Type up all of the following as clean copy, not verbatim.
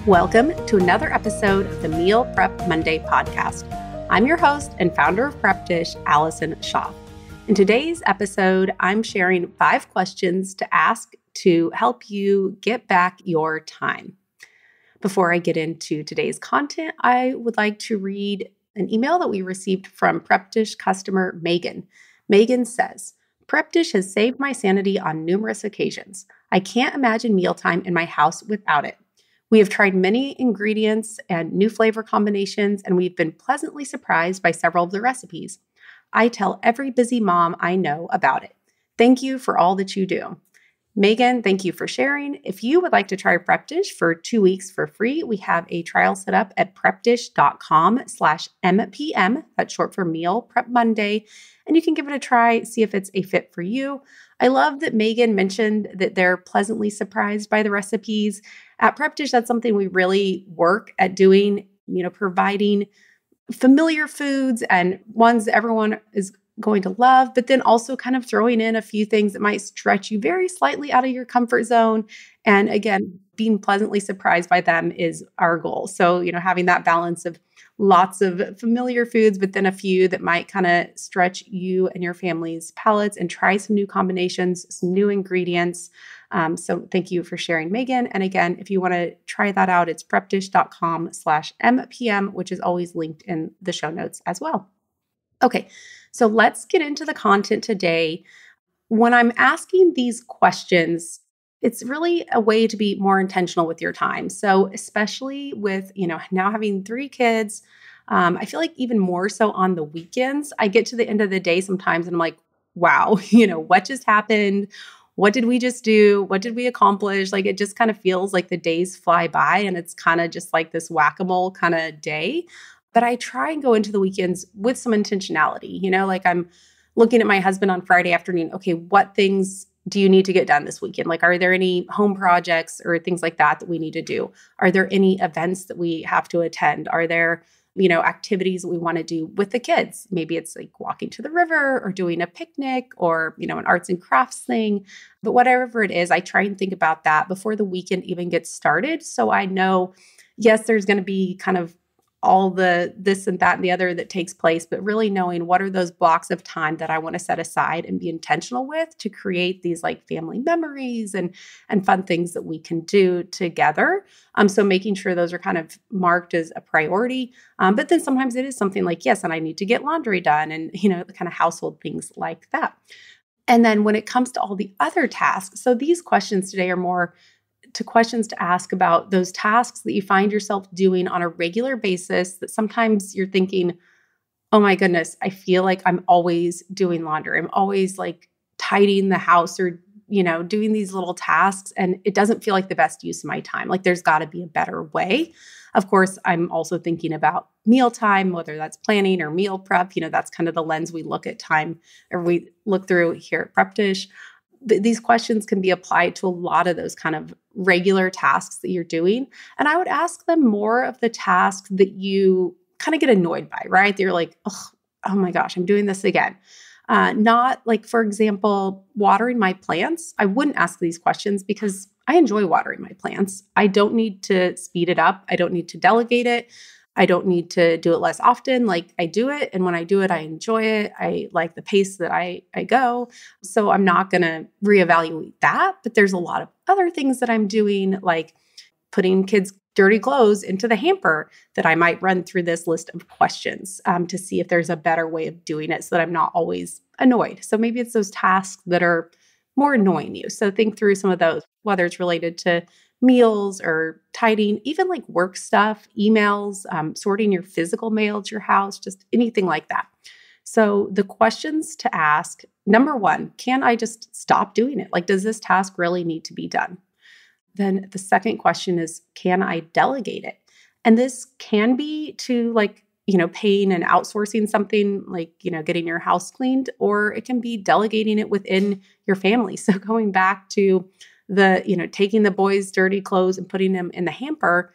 Welcome to another episode of the Meal Prep Monday podcast. I'm your host and founder of Prep Dish, Allison Schaaf. In today's episode, I'm sharing 5 questions to ask to help you get back your time. Before I get into today's content, I would like to read an email that we received from Prep Dish customer Megan. Megan says, Prep Dish has saved my sanity on numerous occasions. I can't imagine mealtime in my house without it. We have tried many ingredients and new flavor combinations, and we've been pleasantly surprised by several of the recipes. I tell every busy mom I know about it. Thank you for all that you do. Megan, thank you for sharing. If you would like to try Prep Dish for 2 weeks for free, we have a trial set up at prepdish.com/MPM. That's short for Meal Prep Monday. And you can give it a try, see if it's a fit for you. I love that Megan mentioned that they're pleasantly surprised by the recipes. At Prep Dish, that's something we really work at doing, providing familiar foods and ones that everyone is going to love, but then also kind of throwing in a few things that might stretch you very slightly out of your comfort zone. And again, being pleasantly surprised by them is our goal. So, having that balance of lots of familiar foods, but then a few that might kind of stretch you and your family's palates and try some new combinations, some new ingredients. So thank you for sharing, Megan. And again, if you want to try that out, it's prepdish.com/MPM, which is always linked in the show notes as well. Okay, so let's get into the content today. When I'm asking these questions, it's really a way to be more intentional with your time. So especially with, now having 3 kids, I feel like even more so on the weekends, I get to the end of the day sometimes and I'm like, wow, what just happened? What did we just do? What did we accomplish? Like, it just kind of feels like the days fly by and it's kind of just like this whack-a-mole kind of day. But I try and go into the weekends with some intentionality, like I'm looking at my husband on Friday afternoon. Okay, what things do you need to get done this weekend? Like, are there any home projects or things like that we need to do? Are there any events that we have to attend? Are there, activities that we want to do with the kids? Maybe it's like walking to the river or doing a picnic or, an arts and crafts thing. But whatever it is, I try and think about that before the weekend even gets started. So I know, yes, there's going to be kind of all the this and that and the other that takes place, but really knowing what are those blocks of time that I want to set aside and be intentional with to create these like family memories and fun things that we can do together. So making sure those are kind of marked as a priority. But then sometimes it is something like, yes, and I need to get laundry done and, the kind of household things like that. And then when it comes to all the other tasks, so these questions today are more to questions to ask about those tasks that you find yourself doing on a regular basis that sometimes you're thinking, oh my goodness, I feel like I'm always doing laundry. I'm always like tidying the house or, doing these little tasks. And it doesn't feel like the best use of my time. Like there's got to be a better way. Of course, I'm also thinking about mealtime, whether that's planning or meal prep. That's kind of the lens we look at time or we look through here at Prep Dish. These questions can be applied to a lot of those kind of regular tasks that you're doing. And I would ask them more of the tasks that you kind of get annoyed by, right? That you're like, oh my gosh, I'm doing this again. Not like, for example, watering my plants. I wouldn't ask these questions because I enjoy watering my plants. I don't need to speed it up. I don't need to delegate it. I don't need to do it less often. Like I do it. And when I do it, I enjoy it. I like the pace that I go. So I'm not going to reevaluate that. But there's a lot of other things that I'm doing, like putting kids' dirty clothes into the hamper that I might run through this list of questions to see if there's a better way of doing it so that I'm not always annoyed. So maybe it's those tasks that are more annoying you. So think through some of those, whether it's related to meals or tidying, even like work stuff, emails, sorting your physical mail at your house, just anything like that. So the questions to ask, number 1, can I just stop doing it? Like, does this task really need to be done? Then the second question is, can I delegate it? And this can be to like, paying and outsourcing something like, getting your house cleaned, or it can be delegating it within your family. So going back to taking the boys' dirty clothes and putting them in the hamper,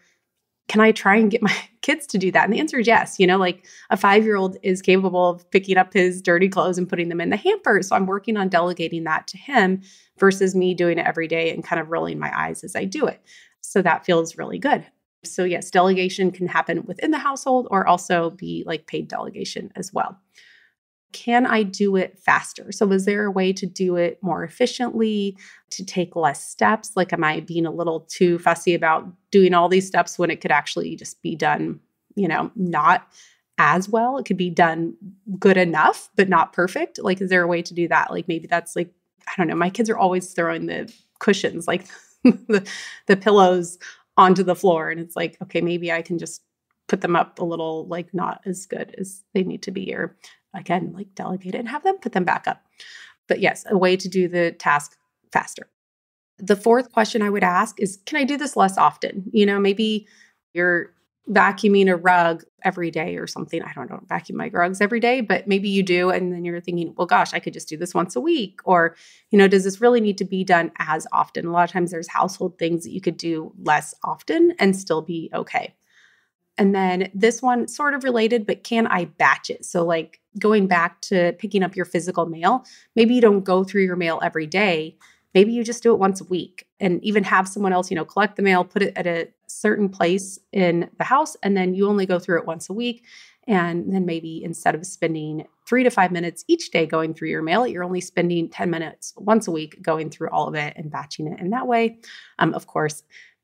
can I try and get my kids to do that? And the answer is yes. Like a 5-year-old is capable of picking up his dirty clothes and putting them in the hamper. So I'm working on delegating that to him versus me doing it every day and kind of rolling my eyes as I do it. So that feels really good. So yes, delegation can happen within the household or also be like paid delegation as well. Can I do it faster? So is there a way to do it more efficiently, to take less steps? Like, am I being a little too fussy about doing all these steps when it could actually just be done, not as well? It could be done good enough, but not perfect. Like, is there a way to do that? Like, maybe that's like, I don't know. My kids are always throwing the cushions, like the pillows onto the floor. And it's like, okay, maybe I can just put them up a little, like not as good as they need to be, or again, like delegate it and have them put them back up. But yes, a way to do the task faster. The fourth question I would ask is, can I do this less often? Maybe you're vacuuming a rug every day or something. I don't know, vacuum my rugs every day, but maybe you do. And then you're thinking, well, gosh, I could just do this once a week. Or, does this really need to be done as often? A lot of times there's household things that you could do less often and still be okay. And then this one sort of related, but can I batch it? So like going back to picking up your physical mail, maybe you don't go through your mail every day. Maybe you just do it once a week and even have someone else, collect the mail, put it at a certain place in the house, and then you only go through it once a week. And then maybe instead of spending 3 to 5 minutes each day going through your mail, you're only spending 10 minutes once a week going through all of it and batching it in that way. Of course,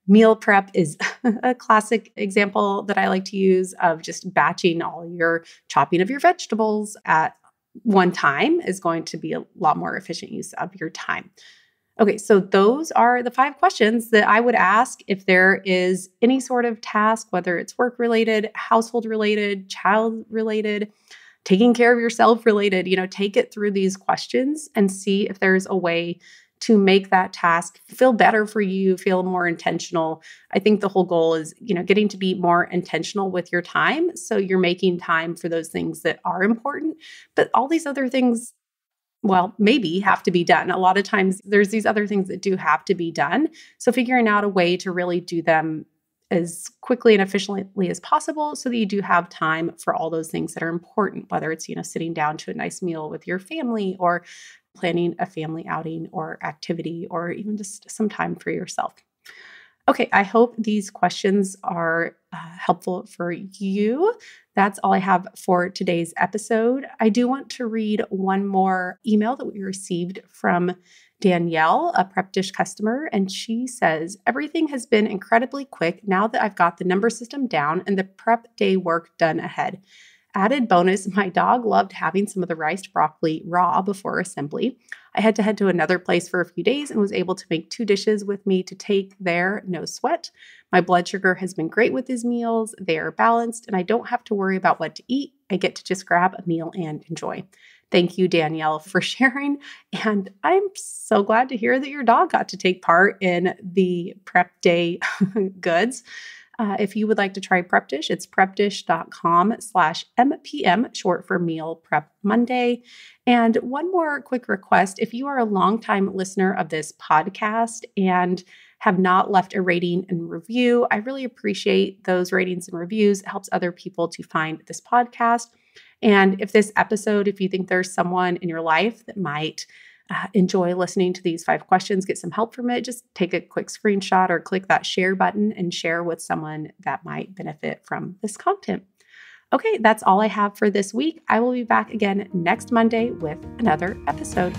meal prep is a classic example that I like to use of just batching all your chopping of your vegetables at one time is going to be a lot more efficient use of your time. Okay, so those are the 5 questions that I would ask if there is any sort of task, whether it's work related, household related, child related, taking care of yourself related, take it through these questions and see if there's a way to make that task feel better for you, feel more intentional. I think the whole goal is, getting to be more intentional with your time. So you're making time for those things that are important, but all these other things, well, maybe have to be done. A lot of times there's these other things that do have to be done. So figuring out a way to really do them as quickly and efficiently as possible so that you do have time for all those things that are important, whether it's, sitting down to a nice meal with your family or planning a family outing or activity, or even just some time for yourself. Okay, I hope these questions are helpful for you. That's all I have for today's episode. I do want to read one more email that we received from Danielle, a Prep Dish customer, and she says, everything has been incredibly quick now that I've got the number system down and the prep day work done ahead. Added bonus, my dog loved having some of the riced broccoli raw before assembly. I had to head to another place for a few days and was able to make 2 dishes with me to take there, no sweat. My blood sugar has been great with these meals. They are balanced and I don't have to worry about what to eat. I get to just grab a meal and enjoy. Thank you, Danielle, for sharing. And I'm so glad to hear that your dog got to take part in the prep day goods. If you would like to try Prep Dish, it's prepdish.com/MPM, short for Meal Prep Monday. And one more quick request. If you are a longtime listener of this podcast and have not left a rating and review, I really appreciate those ratings and reviews. It helps other people to find this podcast. And if this episode, if you think there's someone in your life that might enjoy listening to these 5 questions, get some help from it, just take a quick screenshot or click that share button and share with someone that might benefit from this content. Okay, that's all I have for this week. I will be back again next Monday with another episode.